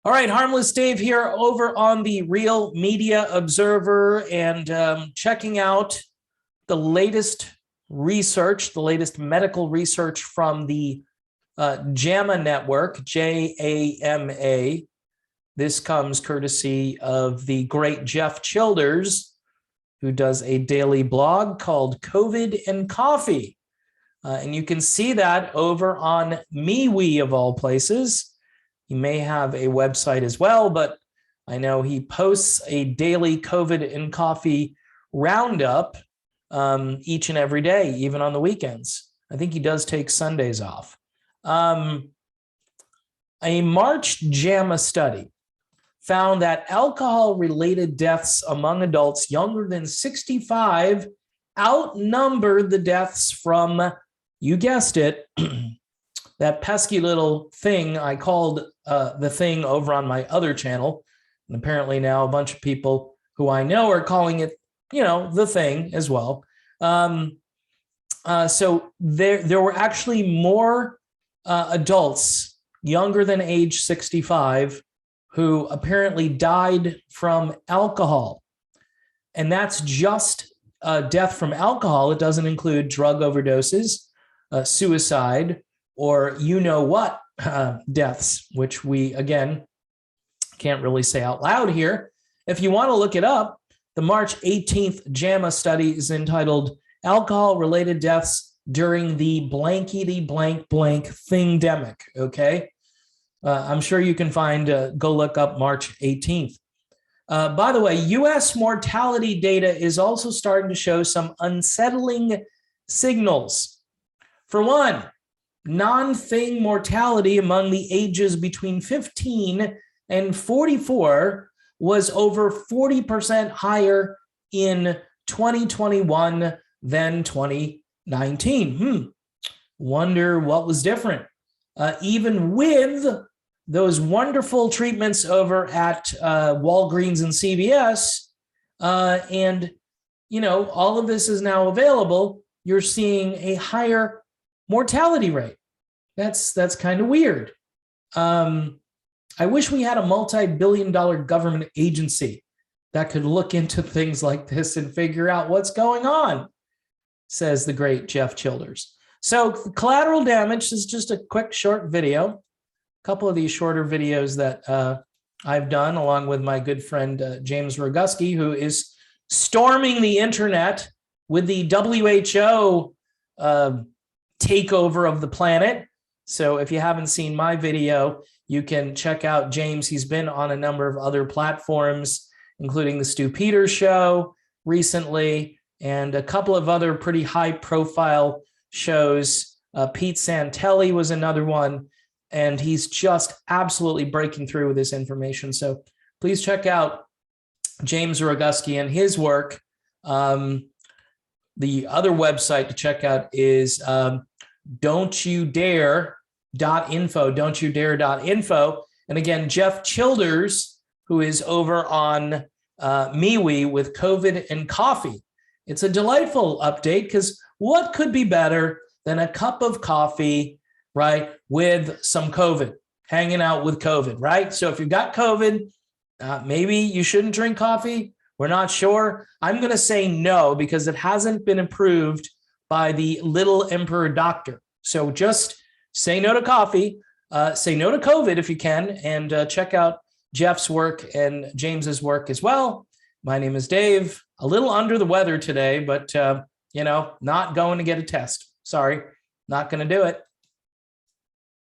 All right, Harmless Dave here over on the Real Media Observer and checking out the latest research, the latest medical research from the JAMA network, JAMA. This comes courtesy of the great Jeff Childers, who does a daily blog called COVID and Coffee. And you can see that over on MeWe of all places. He may have a website as well, but I know he posts a daily COVID and Coffee roundup each and every day, even on the weekends. I think he does take Sundays off. A March JAMA study found that alcohol-related deaths among adults younger than 65 outnumbered the deaths from, you guessed it, that pesky little thing I called the thing over on my other channel. And apparently now a bunch of people who I know are calling it, the thing as well. So there were actually more adults younger than age 65 who apparently died from alcohol. And that's just death from alcohol. It doesn't include drug overdoses, suicide, or you-know-what deaths, which we, again, can't really say out loud here. If you want to look it up, the March 18th JAMA study is entitled Alcohol-Related Deaths During the Blankety-Blank-Blank Thingdemic, okay? I'm sure you can find, go look up March 18th. By the way, U.S. mortality data is also starting to show some unsettling signals. For one, non-thing mortality among the ages between 15 and 44 was over 40% higher in 2021 than 2019. Wonder what was different. Even with those wonderful treatments over at Walgreens and CVS, and all of this is now available, you're seeing a higher mortality rate. That's kind of weird. I wish we had a multi-billion-dollar government agency that could look into things like this and figure out what's going on, says the great Jeff Childers. So collateral damage is just a quick, short video. A couple of these shorter videos that I've done along with my good friend James Roguski, who is storming the internet with the WHO takeover of the planet. So if you haven't seen my video, you can check out James. He's been on a number of other platforms, including the Stu Peters Show recently, and a couple of other pretty high-profile shows. Pete Santelli was another one, and he's just absolutely breaking through with this information. So please check out James Roguski and his work. The other website to check out is don'tyoudare.info, don'tyoudare.info. And again, Jeff Childers, who is over on MeWe with COVID and Coffee. It's a delightful update because what could be better than a cup of coffee, right, with some COVID, hanging out with COVID, right? So if you've got COVID, maybe you shouldn't drink coffee. We're not sure. I'm going to say no because it hasn't been approved by the little emperor doctor. So just say no to coffee, say no to COVID if you can, and check out Jeff's work and James's work as well. My name is Dave. A little under the weather today, but, not going to get a test. Sorry, not going to do it.